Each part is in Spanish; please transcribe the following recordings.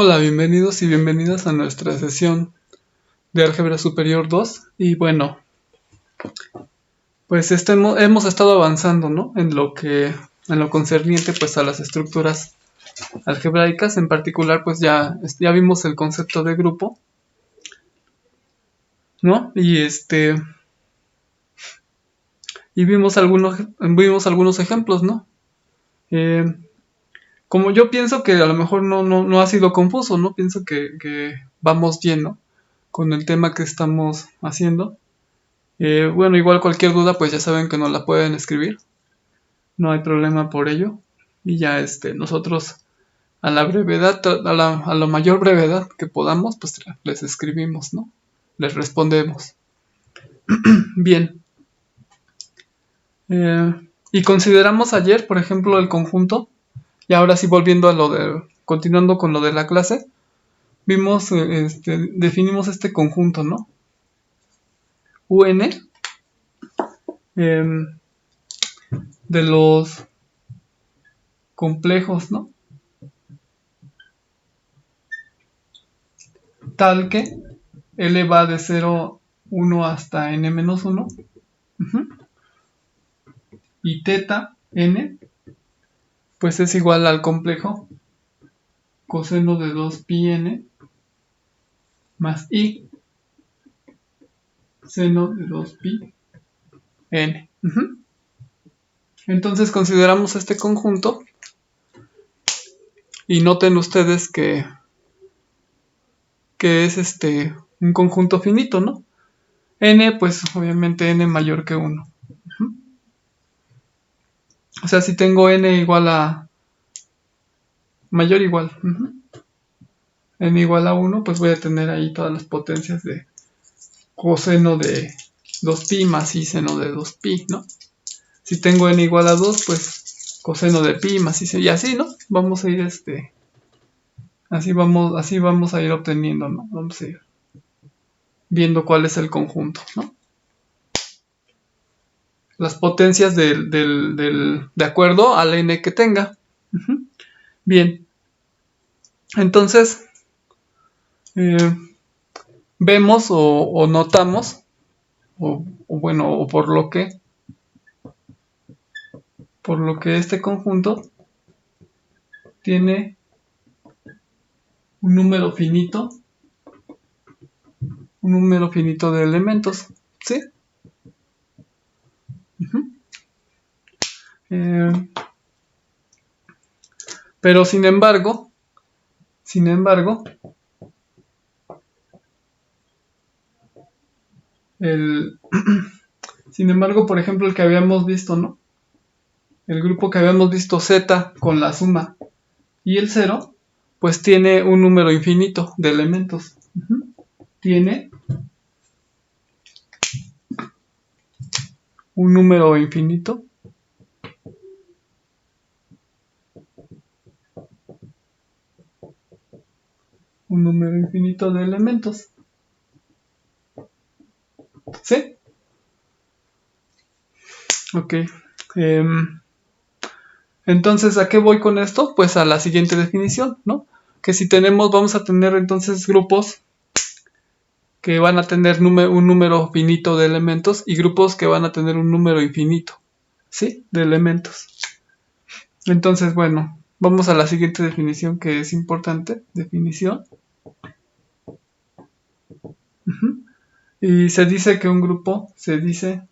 Hola, bienvenidos y bienvenidas a nuestra sesión de Álgebra Superior 2. Y bueno, pues hemos estado avanzando, ¿no? En lo concerniente pues a las estructuras algebraicas. En particular, pues ya vimos el concepto de grupo, ¿no? Y vimos algunos ejemplos, ¿no? Eh, Como yo pienso que a lo mejor no ha sido confuso, ¿no? Pienso que vamos bien, ¿no? Con el tema que estamos haciendo. Bueno, igual cualquier duda, pues ya saben que nos la pueden escribir. No hay problema por ello. Y ya nosotros a la brevedad, a la mayor brevedad que podamos, pues les escribimos, ¿no? Les respondemos. Bien. Y consideramos ayer, por ejemplo, el conjunto. Y ahora sí volviendo continuando con lo de la clase, definimos este conjunto, ¿no? UN, eh, de los complejos, ¿no? Tal que L va de 0, 1 hasta n-1. Y teta n, pues es igual al complejo coseno de 2pi n más i seno de 2pi n. Entonces consideramos este conjunto y noten ustedes que es un conjunto finito, ¿no? N, pues obviamente n mayor que 1. O sea, si tengo n igual a mayor igual, n igual a 1, pues voy a tener ahí todas las potencias de coseno de 2pi más i seno de 2pi, ¿no? Si tengo n igual a 2, pues coseno de pi más i, y así, ¿no? Vamos a ir así vamos a ir obteniendo, ¿no? Vamos a ir viendo cuál es el conjunto, ¿no? Las potencias de acuerdo al n que tenga. Bien. Entonces, vemos o notamos, o por lo que este conjunto tiene un número finito de elementos, ¿sí? Pero sin embargo, sin embargo, por ejemplo, el que habíamos visto, ¿no? El grupo que habíamos visto Z con la suma y el 0, pues tiene un número infinito de elementos. Tiene un número infinito de elementos. ¿Sí? Ok. Entonces, ¿a qué voy con esto? Pues a la siguiente definición, ¿no? Que si vamos a tener entonces grupos que van a tener un número finito de elementos y grupos que van a tener un número infinito, ¿sí? De elementos. Entonces, bueno, vamos a la siguiente definición que es importante. Definición. Y se dice que un grupo G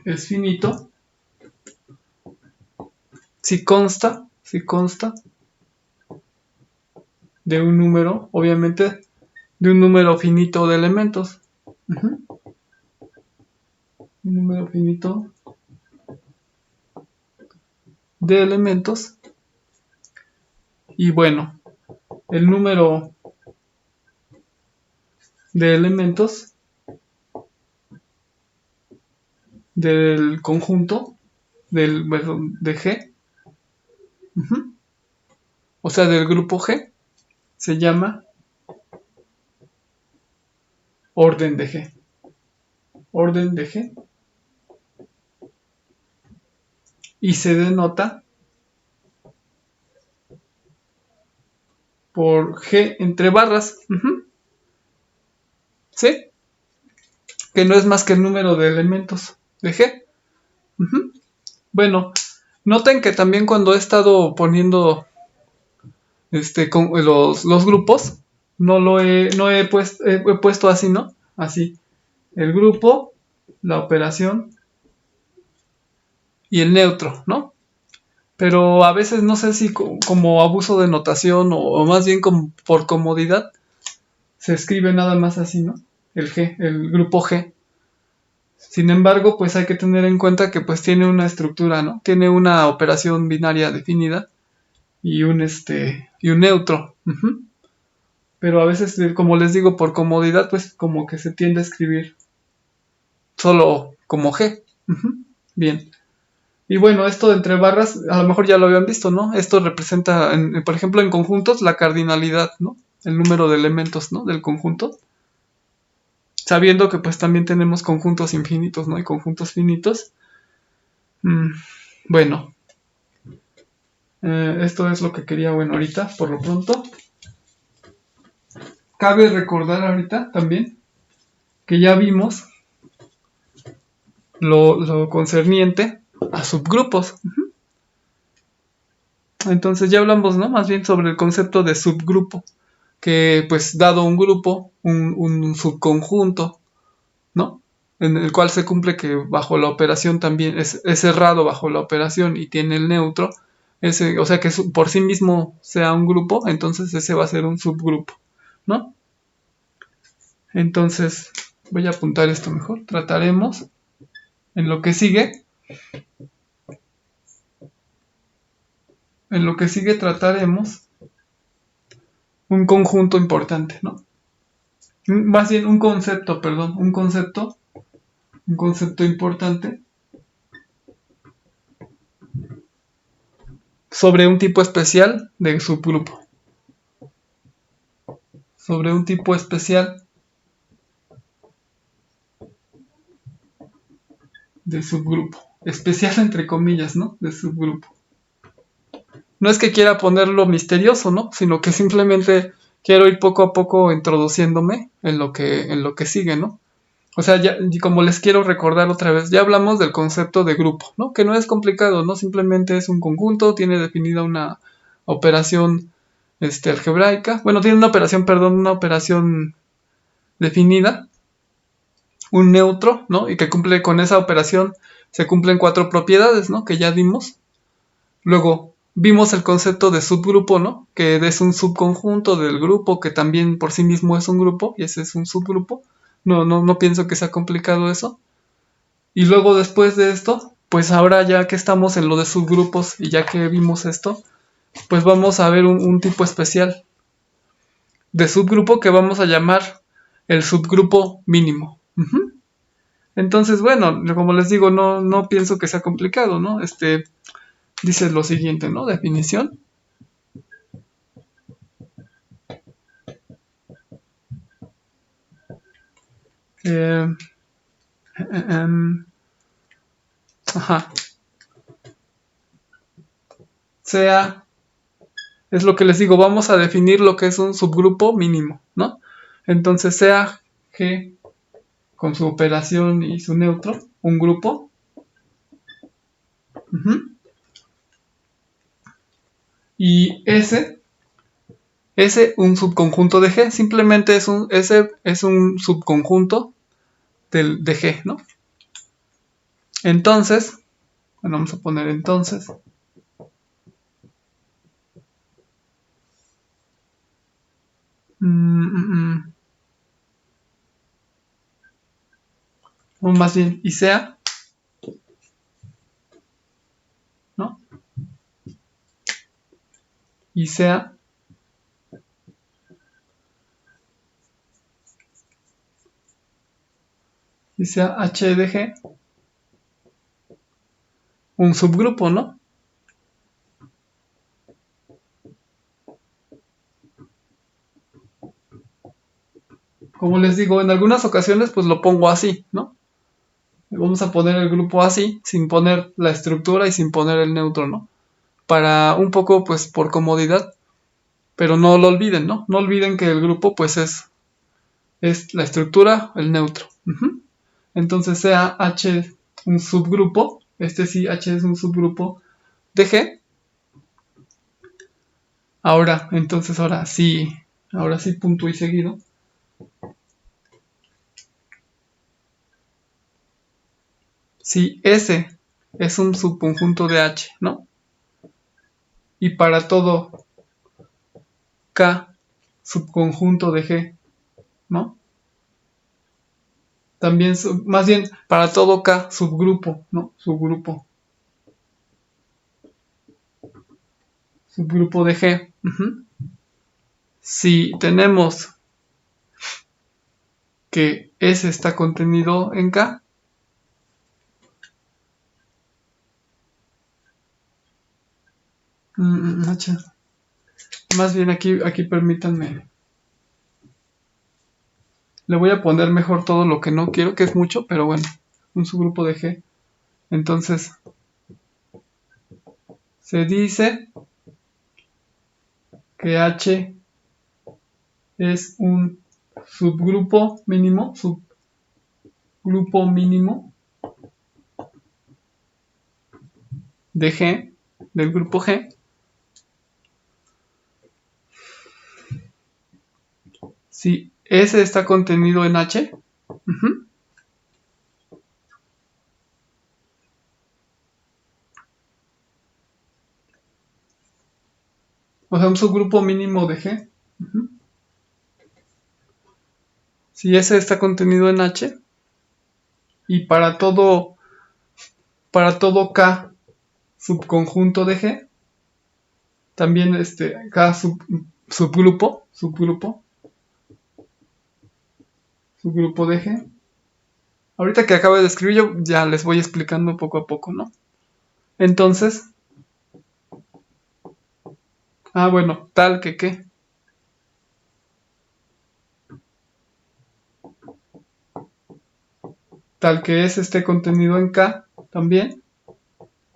es finito si consta de un número, obviamente, de un número finito de elementos. Un número finito de elementos. Y bueno, el número de elementos del conjunto de G, o sea, del grupo G, se llama orden de G. Orden de G y se denota por G entre barras. ¿Sí? Que no es más que el número de elementos de G. Bueno, noten que también cuando he estado poniendo con los grupos, no he puesto así, ¿no? Así. El grupo, la operación y el neutro, ¿no? Pero a veces no sé si como abuso de notación o más bien como por comodidad se escribe nada más así, ¿no? El grupo G. Sin embargo, pues hay que tener en cuenta que pues tiene una estructura, ¿no? Tiene una operación binaria definida y un neutro. Pero a veces, como les digo, por comodidad, pues como que se tiende a escribir solo como G. Bien. Y bueno, esto de entre barras, a lo mejor ya lo habían visto, ¿no? Esto representa, por ejemplo, en conjuntos, la cardinalidad, ¿no? El número de elementos, ¿no? Del conjunto. Sabiendo que pues también tenemos conjuntos infinitos, ¿no? Y conjuntos finitos. Bueno, esto es lo que quería, bueno, ahorita, por lo pronto. Cabe recordar ahorita también que ya vimos lo concerniente a subgrupos. Entonces ya hablamos, ¿no? Más bien sobre el concepto de subgrupo, que pues dado un grupo, un subconjunto, ¿no? En el cual se cumple que bajo la operación también es cerrado bajo la operación y tiene el neutro, o sea que por sí mismo sea un grupo, entonces ese va a ser un subgrupo, ¿no? Entonces voy a apuntar esto mejor. Trataremos en lo que sigue. En lo que sigue trataremos un conjunto importante, ¿no? Más bien un concepto, perdón, un concepto importante sobre un tipo especial de subgrupo. Sobre un tipo especial de subgrupo. Especial entre comillas, ¿no? De subgrupo. No es que quiera ponerlo misterioso, ¿no? Sino que simplemente quiero ir poco a poco introduciéndome en lo que sigue, ¿no? O sea, ya, como les quiero recordar otra vez, ya hablamos del concepto de grupo, ¿no? Que no es complicado, ¿no? Simplemente es un conjunto, tiene definida una operación algebraica. Bueno, tiene una operación, perdón, una operación definida, un neutro, ¿no? Y que cumple con esa operación, se cumplen 4 propiedades, ¿no? Que ya vimos. Luego, vimos el concepto de subgrupo, ¿no? Que es un subconjunto del grupo, que también por sí mismo es un grupo, y ese es un subgrupo. No pienso que sea complicado eso. Y luego después de esto, pues ahora ya que estamos en lo de subgrupos y ya que vimos esto, pues vamos a ver un tipo especial de subgrupo que vamos a llamar el subgrupo mínimo. Entonces, bueno, como les digo, no pienso que sea complicado, ¿no? Dice lo siguiente, ¿no? Definición. Eh, em, ajá. Sea, es lo que les digo, vamos a definir lo que es un subgrupo mínimo, ¿no? Entonces, sea G con su operación y su neutro, un grupo. Y S un subconjunto de G, simplemente S es un subconjunto de G, ¿no? Entonces, bueno, vamos a poner entonces. O más bien, y sea, ¿no? Y sea H de G un subgrupo, ¿no? Como les digo, en algunas ocasiones pues lo pongo así, ¿no? Vamos a poner el grupo así, sin poner la estructura y sin poner el neutro, ¿no? Para un poco, pues, por comodidad, pero no lo olviden, ¿no? No olviden que el grupo, pues, es la estructura, el neutro. Entonces, sea H un subgrupo, sí, H es un subgrupo de G. Ahora sí, punto y seguido. Si S es un subconjunto de H, ¿no? Y para todo K subconjunto de G, ¿no? También, más bien, para todo K subgrupo, ¿no? Subgrupo de G. Si tenemos que S está contenido en K, más bien aquí permítanme. Le voy a poner mejor todo lo que no quiero, que es mucho, pero bueno, un subgrupo de G. Entonces, se dice que H es un subgrupo mínimo de G, del grupo G, si S está contenido en H. O sea, un subgrupo mínimo de G. Si S está contenido en H, y para todo K subconjunto de G, también K subgrupo de G. Ahorita que acabo de escribir yo ya les voy explicando poco a poco, ¿no? Entonces, bueno, tal que qué. Tal que S esté contenido en K también.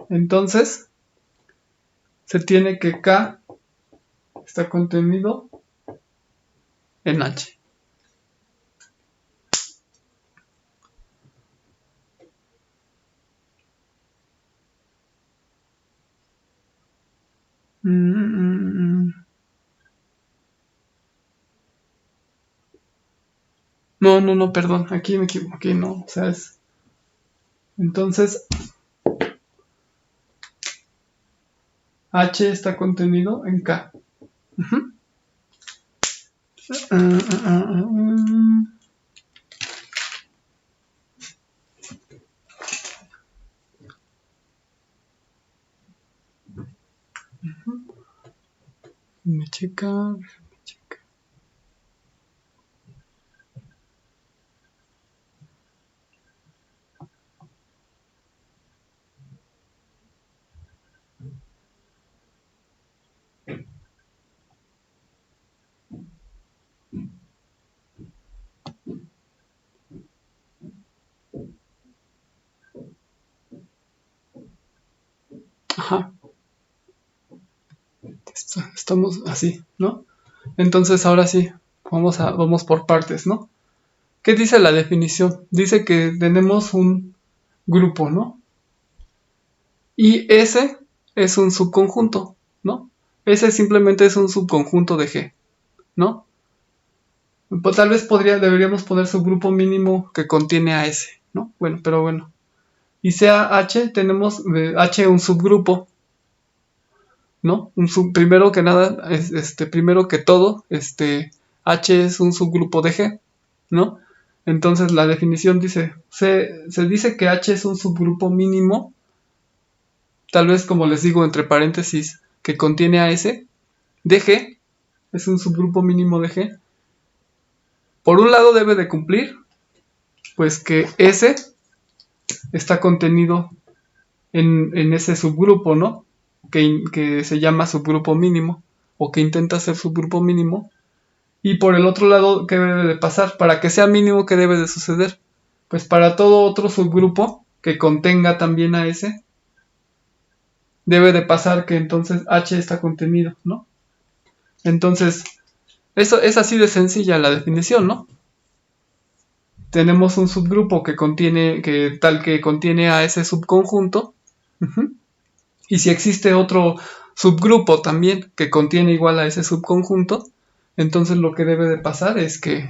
Entonces, se tiene que K está contenido en H. No, perdón, aquí me equivoqué, no, o sea, entonces, H está contenido en K. Me checa. Ajá. Estamos así, ¿no? Entonces ahora sí, vamos por partes, ¿no? ¿Qué dice la definición? Dice que tenemos un grupo, ¿no? Y S es un subconjunto, ¿no? S simplemente es un subconjunto de G, ¿no? Pues tal vez deberíamos poner subgrupo mínimo que contiene a S, ¿no? Bueno, pero bueno. Y sea H, tenemos H un subgrupo, ¿no? Primero que nada, primero que todo, H es un subgrupo de G, ¿no? Entonces la definición dice, se dice que H es un subgrupo mínimo, tal vez como les digo entre paréntesis, que contiene a S, de G, es un subgrupo mínimo de G. Por un lado debe de cumplir, pues que S está contenido en ese subgrupo, ¿no? Que se llama subgrupo mínimo, o que intenta ser subgrupo mínimo. Y por el otro lado, ¿qué debe de pasar? Para que sea mínimo, ¿qué debe de suceder? pues para todo otro subgrupo que contenga también a ese, debe de pasar que entonces H está contenido, ¿no? Entonces, eso es así de sencilla la definición, ¿no? Tenemos un subgrupo que contiene a ese subconjunto. Uh-huh. Y si existe otro subgrupo también que contiene igual a ese subconjunto, entonces lo que debe de pasar es que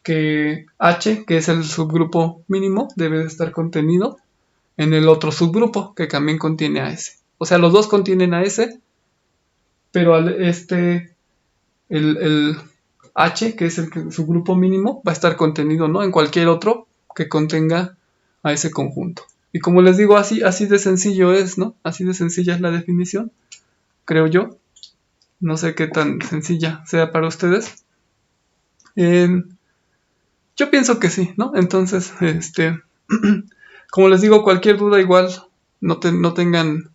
que H, que es el subgrupo mínimo, debe de estar contenido en el otro subgrupo que también contiene a ese. O sea, los dos contienen a ese, pero el H, que es el subgrupo mínimo, va a estar contenido, ¿no?, en cualquier otro que contenga a ese conjunto. Y como les digo, así de sencillo es, ¿no? Así de sencilla es la definición, creo yo. No sé qué tan sencilla sea para ustedes. Yo pienso que sí, ¿no? Entonces, como les digo, cualquier duda igual no tengan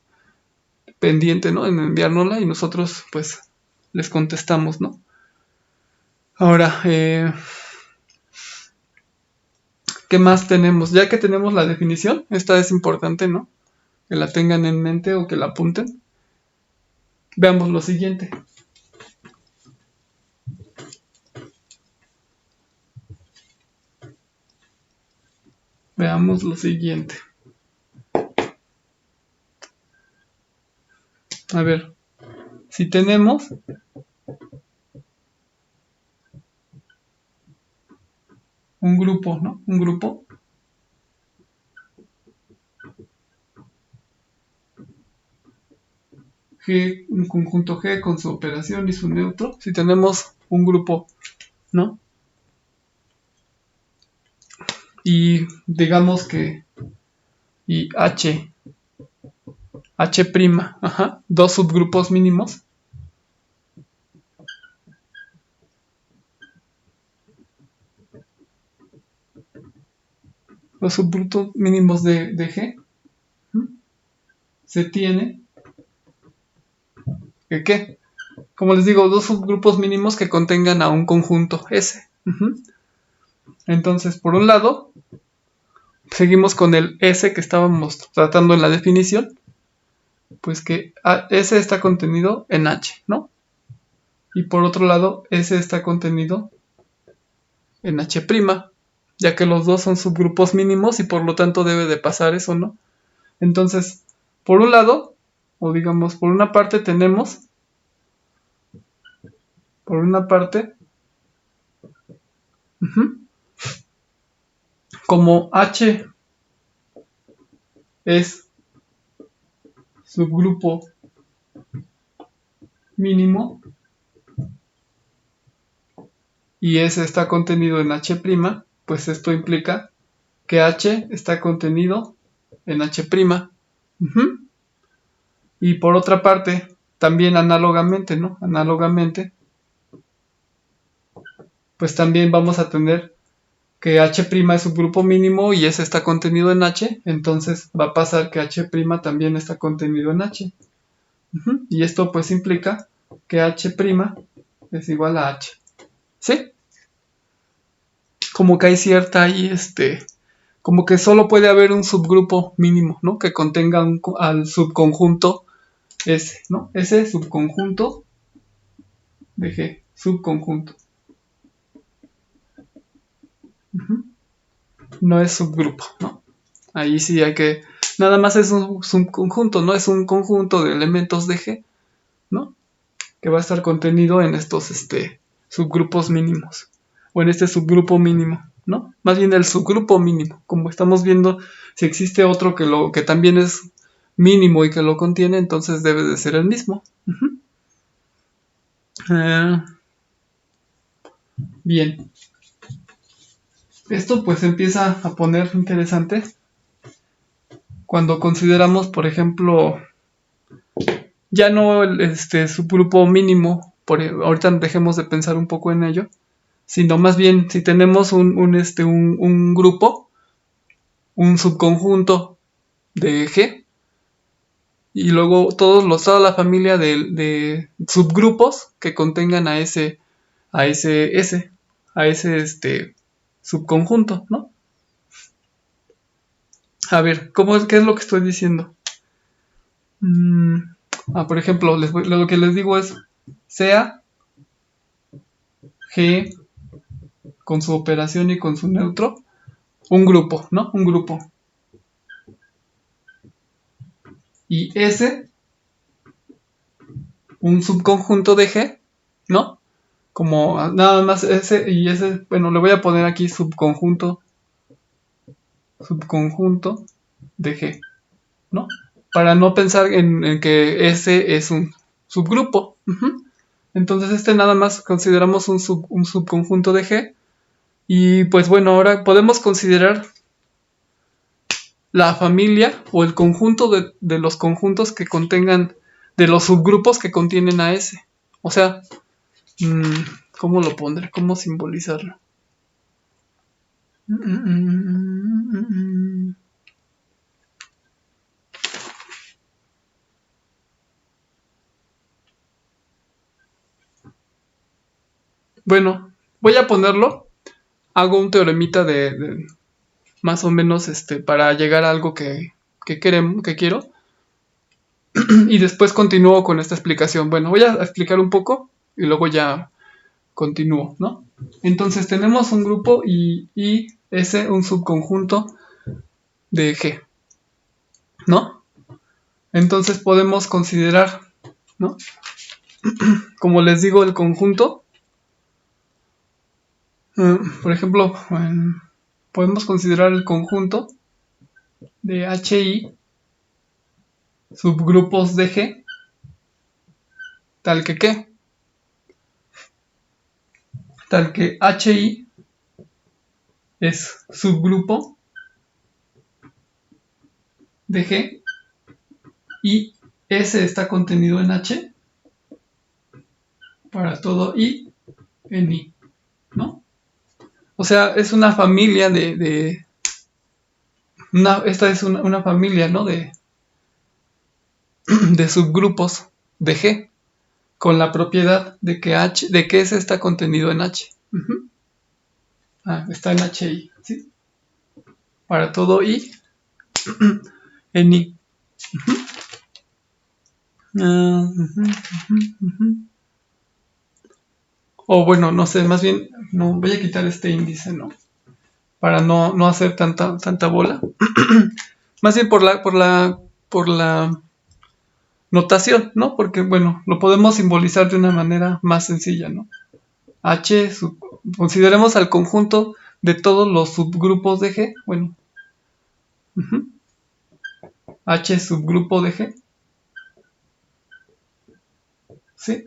pendiente, ¿no?, en enviárnosla y nosotros pues les contestamos, ¿no? Ahora, ¿qué más tenemos? Ya que tenemos la definición, esta es importante, ¿no?, que la tengan en mente o que la apunten. Veamos lo siguiente. Veamos lo siguiente. A ver, si tenemos un grupo, ¿no? Un grupo G, un conjunto G con su operación y su neutro. Si tenemos un grupo, ¿no?, y digamos que y H, ajá, dos subgrupos mínimos. Los subgrupos mínimos de G, se tiene que ¿qué? Como les digo, dos subgrupos mínimos que contengan a un conjunto S. Entonces, por un lado, seguimos con el S que estábamos tratando en la definición, pues que S está contenido en H, ¿no? Y por otro lado, S está contenido en H', ya que los dos son subgrupos mínimos y por lo tanto debe de pasar eso, ¿no? Entonces, por un lado, o digamos, por una parte tenemos, como H es subgrupo mínimo y S está contenido en H', pues esto implica que H está contenido en H'. Y por otra parte, también análogamente, ¿no? Análogamente, pues también vamos a tener que H' es subgrupo mínimo y S está contenido en H, entonces va a pasar que H' también está contenido en H. Y esto pues implica que H' es igual a H. ¿Sí? Como que hay cierta ahí, como que solo puede haber un subgrupo mínimo, ¿no?, que contenga al subconjunto S, ¿no? Ese subconjunto de G, subconjunto. No es subgrupo, ¿no? Ahí sí hay que... Nada más es un subconjunto, ¿no? Es un conjunto de elementos de G, ¿no?, que va a estar contenido en estos subgrupos mínimos. O en este subgrupo mínimo, ¿no? Más bien el subgrupo mínimo. Como estamos viendo, si existe otro que también es mínimo y que lo contiene, entonces debe de ser el mismo. Bien. Esto pues empieza a poner interesante cuando consideramos, por ejemplo, ya no el subgrupo mínimo, ahorita dejemos de pensar un poco en ello, sino más bien si tenemos un grupo, un subconjunto de G, y luego toda la familia de subgrupos que contengan a ese subconjunto, ¿no? A ver, ¿qué es lo que estoy diciendo? Por ejemplo, lo que les digo es, sea G con su operación y con su neutro, un grupo, ¿no? Un grupo. Y S, un subconjunto de G, ¿no? Como nada más S y S, bueno, le voy a poner aquí subconjunto de G, ¿no? Para no pensar en que S es un subgrupo. Entonces nada más consideramos un subconjunto de G. Y pues bueno, ahora podemos considerar la familia o el conjunto de los conjuntos que contengan, de los subgrupos que contienen a S. O sea, ¿cómo lo pondré? ¿Cómo simbolizarlo? Bueno, voy a ponerlo. Hago un teoremita de más o menos para llegar a algo que quiero. Y después continúo con esta explicación. Bueno, voy a explicar un poco y luego ya continúo, ¿no? Entonces tenemos un grupo y S un subconjunto de G, ¿no? Entonces podemos considerar, ¿no? Como les digo, el conjunto. Por ejemplo, podemos considerar el conjunto de HI subgrupos de G, tal que ¿qué? Tal que HI es subgrupo de G y S está contenido en H para todo I en I, ¿no? O sea, es una familia esta es una familia, ¿no? De subgrupos de G con la propiedad de que S está contenido en H. Está en HI, ¿sí? Para todo I en I. O bueno, no sé, más bien, no, voy a quitar este índice, ¿no? Para no hacer tanta bola. Más bien por la notación, ¿no? Porque, bueno, lo podemos simbolizar de una manera más sencilla, ¿no? Consideremos al conjunto de todos los subgrupos de G, bueno, H subgrupo de G, ¿sí?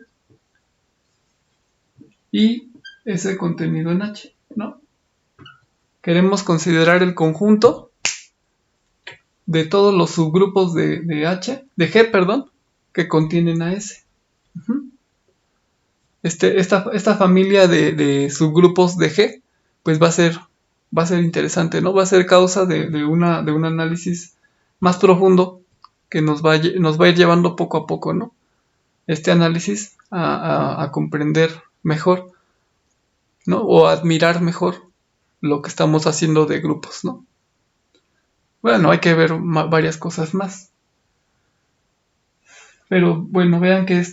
Y ese contenido en H, ¿no? Queremos considerar el conjunto de todos los subgrupos de G, perdón, que contienen a S. Esta familia de subgrupos de G, pues va a ser interesante, ¿no? Va a ser causa de un análisis más profundo que nos va a ir llevando poco a poco, ¿no? Este análisis a comprender mejor, ¿no? O a admirar mejor lo que estamos haciendo de grupos, ¿no? Bueno, hay que ver varias cosas más. Pero bueno, vean que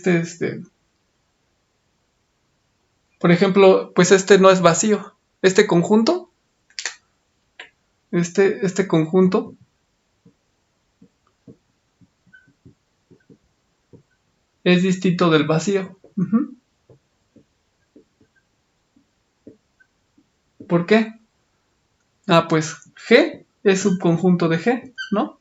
por ejemplo, pues no es vacío. Este conjunto, este conjunto es distinto del vacío. ¿Por qué? Pues G es subconjunto de G, ¿no?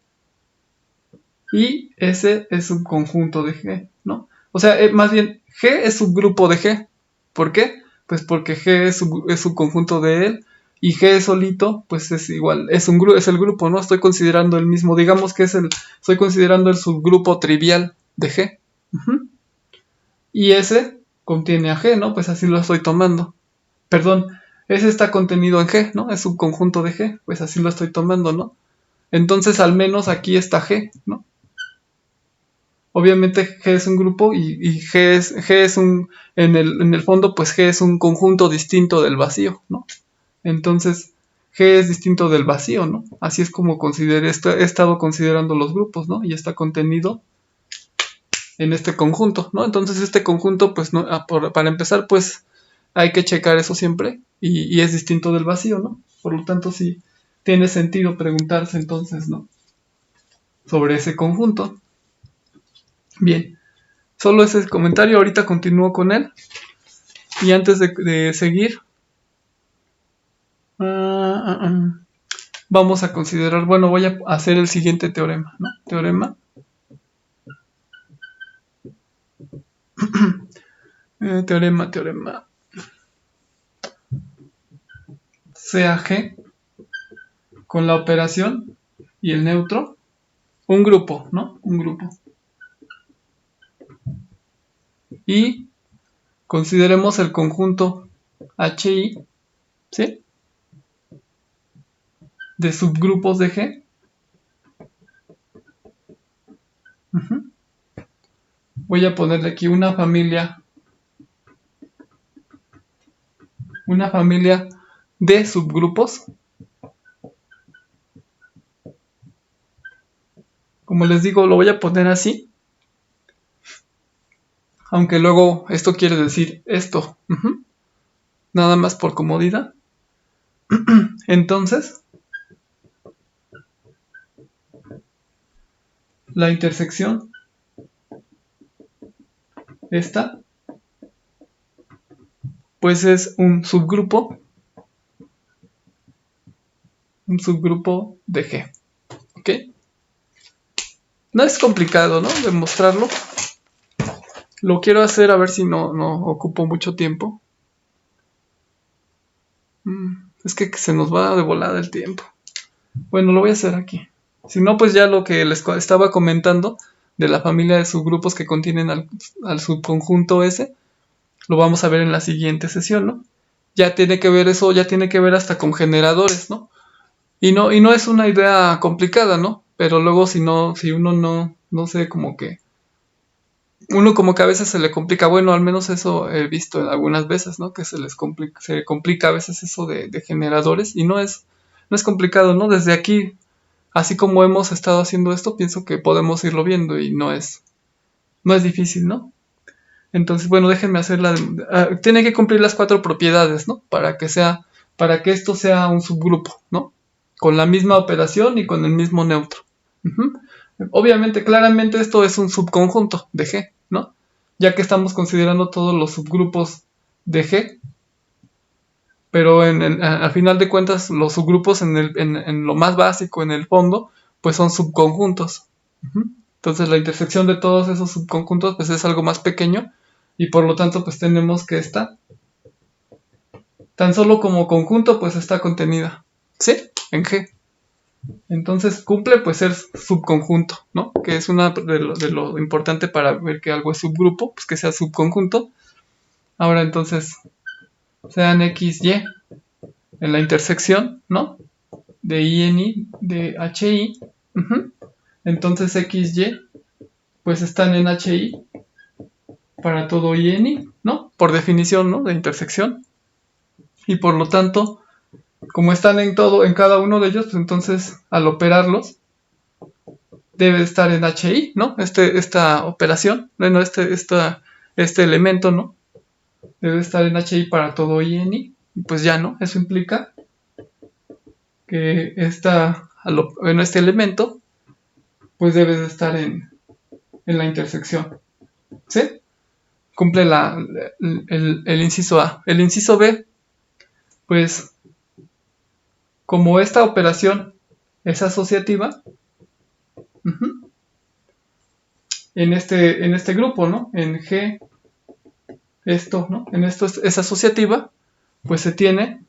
Y S es subconjunto de G, ¿no? O sea, más bien, G es subgrupo de G. ¿Por qué? Pues porque G es subconjunto de él y G solito, pues es igual, es el grupo, ¿no? Estoy considerando el mismo, digamos que estoy considerando el subgrupo trivial de G. Y S contiene a G, ¿no? Pues así lo estoy tomando. Perdón, S está contenido en G, ¿no? Es subconjunto de G, pues así lo estoy tomando, ¿no? Entonces al menos aquí está G, ¿no? Obviamente G es un grupo y G es en el fondo, pues G es un conjunto distinto del vacío, ¿no? Entonces, G es distinto del vacío, ¿no? Así es como he estado considerando los grupos, ¿no? Y está contenido en este conjunto, ¿no? Entonces este conjunto, pues, no, para empezar, pues, hay que checar eso siempre y es distinto del vacío, ¿no? Por lo tanto, sí tiene sentido preguntarse entonces, ¿no? Sobre ese conjunto. Bien, solo ese comentario, ahorita continúo con él. Y antes de seguir, vamos a considerar, bueno, voy a hacer el siguiente teorema, ¿no? Teorema. Sea G con la operación y el neutro, un grupo, ¿no? Un grupo. Y consideremos el conjunto HI, ¿sí? De subgrupos de G. Voy a ponerle aquí una familia de subgrupos. Como les digo, lo voy a poner así. Aunque luego esto quiere decir esto. Nada más por comodidad. Entonces, la intersección, esta, pues es un subgrupo de G. ¿Ok? No es complicado, ¿no? Demostrarlo. Lo quiero hacer a ver si no ocupo mucho tiempo. Es que se nos va de volada el tiempo. Bueno, lo voy a hacer aquí. Si no, pues ya lo que les estaba comentando de la familia de subgrupos que contienen al subconjunto S, lo vamos a ver en la siguiente sesión, ¿no? Ya tiene que ver eso, ya tiene que ver hasta con generadores, ¿no? Y no es una idea complicada, ¿no? Pero luego si uno no sé, como que a veces se le complica, bueno, al menos eso he visto algunas veces, ¿no? Que se complica a veces eso de generadores y no es complicado, ¿no? Desde aquí, así como hemos estado haciendo esto, pienso que podemos irlo viendo y no es difícil, ¿no? Entonces, bueno, déjenme hacerla. Tiene que cumplir las 4 propiedades, ¿no? Para que esto sea un subgrupo, ¿no? Con la misma operación y con el mismo neutro. Obviamente, claramente esto es un subconjunto de G, ¿no? Ya que estamos considerando todos los subgrupos de G, pero al final de cuentas los subgrupos en lo más básico, en el fondo, pues son subconjuntos. Entonces la intersección de todos esos subconjuntos pues es algo más pequeño y por lo tanto pues tenemos que esta, tan solo como conjunto, pues está contenida, ¿sí? En G. Entonces cumple pues ser subconjunto, ¿no? Que es una de lo importante para ver que algo es subgrupo, pues que sea subconjunto. Ahora entonces sean X, Y en la intersección, ¿no? De I, de HI. Entonces X, Y pues están en HI para todo I, ¿no? Por definición, ¿no? De intersección. Y por lo tanto, como están en cada uno de ellos, pues entonces al operarlos, debe estar en HI, ¿no? Esta operación, bueno, este elemento, ¿no? Debe estar en HI para todo I, y pues ya, ¿no? Eso implica que este elemento, pues debe de estar en la intersección, ¿sí? Cumple el inciso A. El inciso B, pues, como esta operación es asociativa, en este grupo, ¿no? En G, esto, ¿no? En esto es asociativa, pues se tiene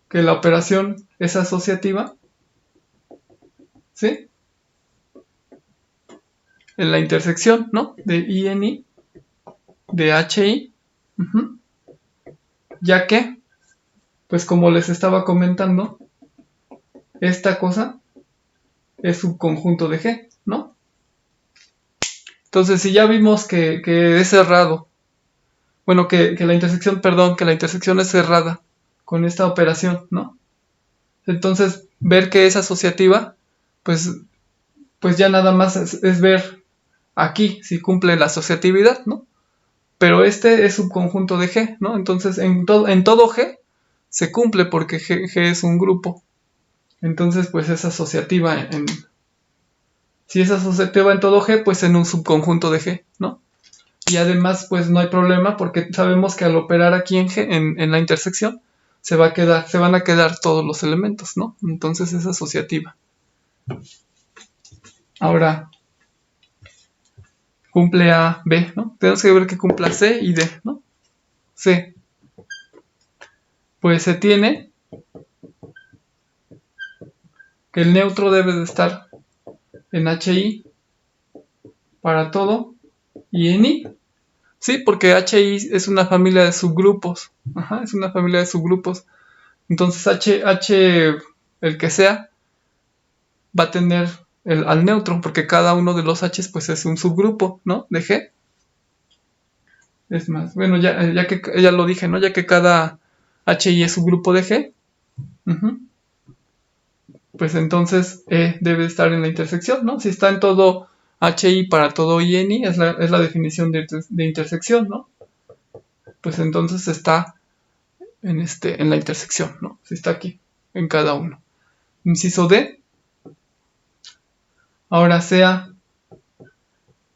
que la operación es asociativa, ¿sí? En la intersección, ¿no? De INI, de HI, ya que, pues como les estaba comentando, esta cosa es subconjunto de G, ¿no? Entonces, si ya vimos que es cerrado bueno, que la intersección, perdón, que la intersección es cerrada con esta operación, ¿no? Entonces, ver que es asociativa, pues, pues ya nada más es ver aquí si cumple la asociatividad, ¿no? Pero este es subconjunto de G, ¿no? Entonces, en todo G se cumple porque G es un grupo. Entonces, pues es asociativa si es asociativa en todo G, pues en un subconjunto de G, ¿no? Y además, pues no hay problema porque sabemos que al operar aquí en G, en la intersección, se van a quedar todos los elementos, ¿no? Entonces es asociativa. Ahora, cumple A, B, ¿no? Tenemos que ver que cumpla C y D, ¿no? C, pues se tiene que el neutro debe de estar en HI para todo y en I. Sí, porque HI es una familia de subgrupos. Ajá, es una familia de subgrupos. Entonces el que sea, va a tener al neutro, porque cada uno de los H's pues es un subgrupo, ¿no? De G. Es más, bueno, ya que ya lo dije, ¿no? Ya que cada HI es subgrupo de G, pues entonces E debe estar en la intersección, ¿no? Si está en todo HI para todo INI, es la definición de intersección, ¿no? Pues entonces está en la intersección, ¿no? Si está aquí, en cada uno. Inciso D, ahora sea,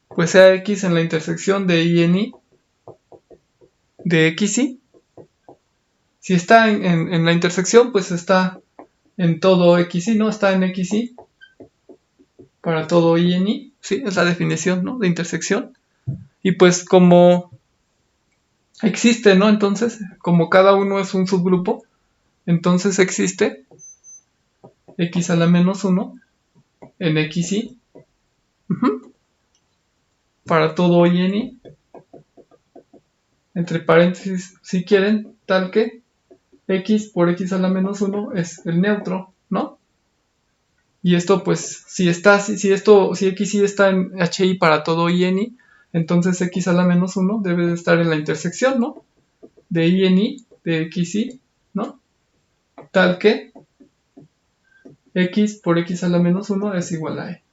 pues sea X en la intersección de INI de XY. Si está en la intersección, pues está en todo XY, ¿no? Está en XY para todo INI, ¿sí? Es la definición, ¿no? De intersección. Y pues como existe, ¿no? Entonces, como cada uno es un subgrupo, entonces existe X a la menos 1 en XY para todo INI, entre paréntesis, si quieren, tal que X por X a la menos 1 es el neutro, ¿no? Y esto, pues, si X y está en HI para todo INI, entonces X a la menos 1 debe de estar en la intersección, ¿no? De INI, de XY, ¿no? Tal que X por X a la menos 1 es igual a E.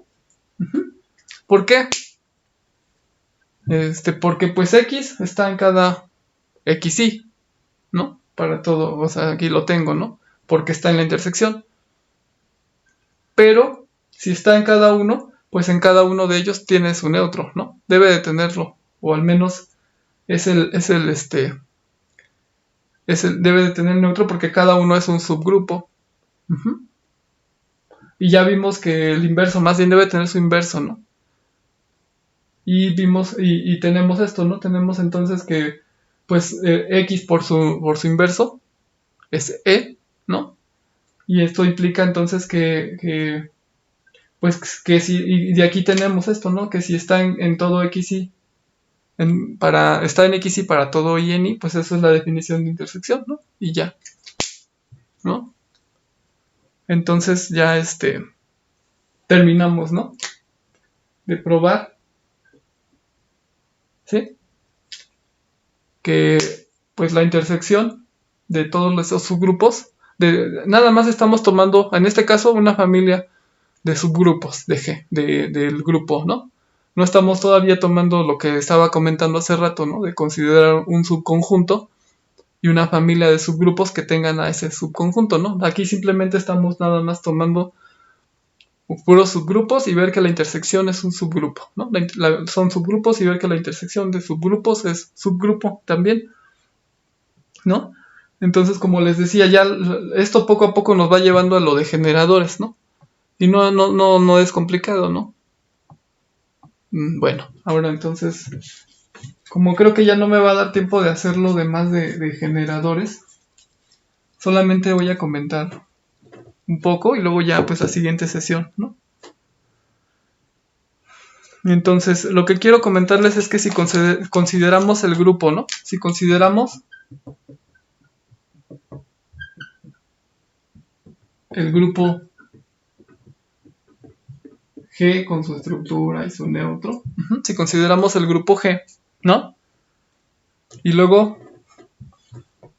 ¿Por qué? Porque pues X está en cada XY, ¿no? Para todo, o sea, aquí lo tengo, ¿no? Porque está en la intersección. Pero si está en cada uno, pues en cada uno de ellos tiene su neutro, ¿no? Debe de tenerlo, o al menos debe de tener neutro porque cada uno es un subgrupo. Y ya vimos que el inverso, más bien debe tener su inverso, ¿no? Y vimos, y tenemos esto, ¿no? Tenemos entonces que, pues, X por su inverso es E, ¿no? Y esto implica entonces pues, que si, y de aquí tenemos esto, ¿no? Que si está en todo XY, está en XY para todo INI, pues eso es la definición de intersección, ¿no? Y ya, ¿no? Entonces ya terminamos, ¿no? De probar, ¿sí? Que pues la intersección de todos esos subgrupos, nada más estamos tomando, en este caso, una familia de subgrupos de G, del grupo, ¿no? No estamos todavía tomando lo que estaba comentando hace rato, ¿no? De considerar un subconjunto y una familia de subgrupos que tengan a ese subconjunto, ¿no? Aquí simplemente estamos nada más tomando puros subgrupos y ver que la intersección es un subgrupo, ¿no? Son subgrupos y ver que la intersección de subgrupos es subgrupo también, ¿no? Entonces, como les decía, ya esto poco a poco nos va llevando a lo de generadores, ¿no? Y no es complicado, ¿no? Bueno, ahora entonces, como creo que ya no me va a dar tiempo de hacerlo de más de generadores, solamente voy a comentar un poco y luego ya pues la siguiente sesión, ¿no? Entonces, lo que quiero comentarles es que si consideramos el grupo, ¿no? Si consideramos el grupo G con su estructura y su neutro, si consideramos el grupo G, ¿no? Y luego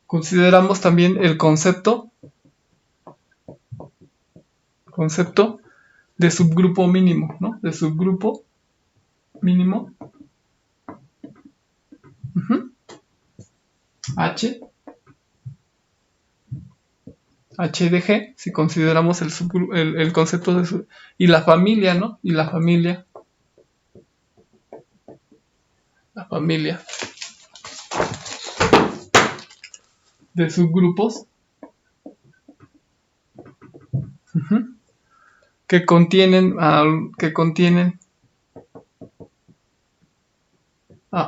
consideramos también el concepto de subgrupo mínimo, ¿no? De subgrupo mínimo H de G, si consideramos el concepto de y la familia, ¿no? Y la familia de subgrupos que contienen a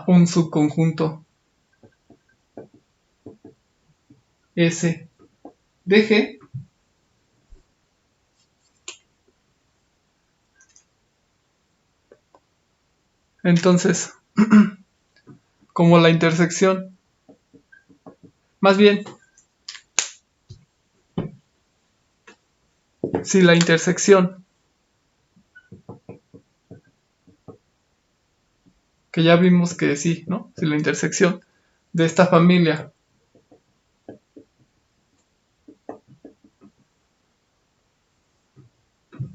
un subconjunto S de G. Entonces, como la intersección, más bien, si la intersección, que ya vimos que sí, ¿no? Si la intersección de esta familia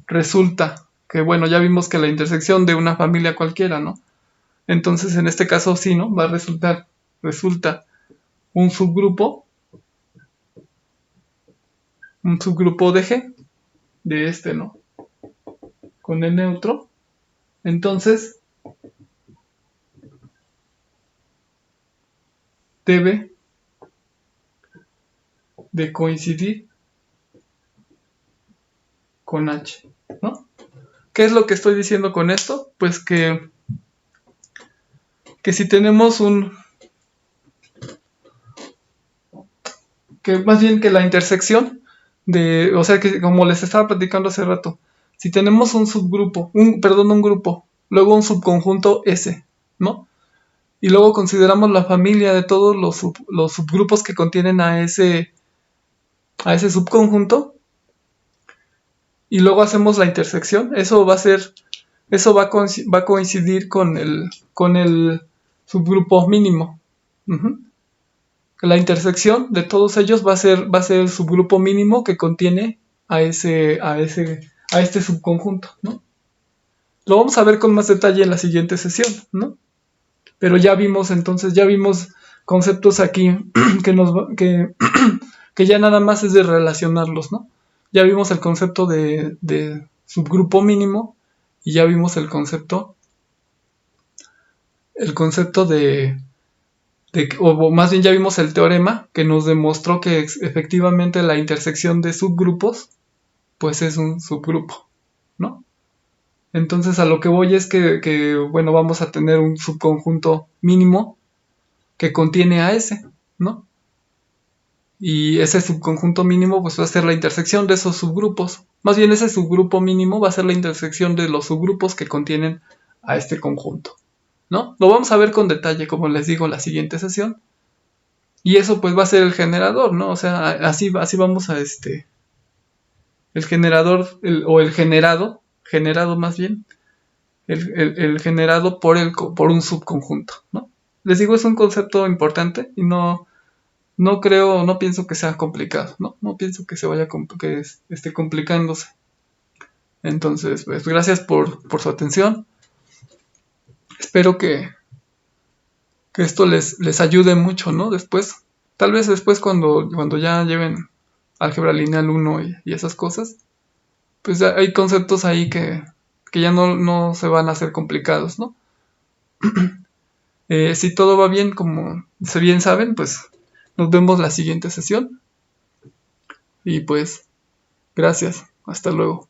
resulta que, bueno, ya vimos que la intersección de una familia cualquiera, ¿no? Entonces, en este caso sí, ¿no? Va a resulta un subgrupo de G, de este, ¿no? Con el neutro. Entonces, debe de coincidir con H, ¿no? ¿Qué es lo que estoy diciendo con esto? Pues que si tenemos que más bien que la intersección o sea, que como les estaba platicando hace rato, si tenemos un subgrupo, un grupo, luego un subconjunto S, ¿no? Y luego consideramos la familia de todos los subgrupos que contienen a ese subconjunto, y luego hacemos la intersección, eso va a coincidir con el subgrupo mínimo. La intersección de todos ellos va a ser el subgrupo mínimo que contiene a este subconjunto, ¿no? Lo vamos a ver con más detalle en la siguiente sesión, ¿no? Pero ya vimos conceptos aquí que ya nada más es de relacionarlos, ¿no? Ya vimos el concepto de subgrupo mínimo y ya vimos el concepto o más bien ya vimos el teorema que nos demostró que efectivamente la intersección de subgrupos pues es un subgrupo, ¿no? Entonces a lo que voy es que bueno, vamos a tener un subconjunto mínimo que contiene a ese, ¿no? Y ese subconjunto mínimo pues va a ser la intersección de esos subgrupos. Más bien ese subgrupo mínimo va a ser la intersección de los subgrupos que contienen a este conjunto, ¿no? Lo vamos a ver con detalle, como les digo, en la siguiente sesión. Y eso pues va a ser el generador, ¿no? O sea, así vamos a el generador, o el generado más bien, el generado por un subconjunto, ¿no? Les digo, es un concepto importante y no pienso que sea complicado, ¿no? No pienso que esté complicándose. Entonces, pues gracias por su atención. Espero que esto les ayude mucho, ¿no? Después, tal vez después cuando ya lleven álgebra lineal 1 y esas cosas, pues hay conceptos ahí que ya no se van a hacer complicados, ¿no? Si todo va bien, como bien saben, pues nos vemos la siguiente sesión. Y pues, gracias. Hasta luego.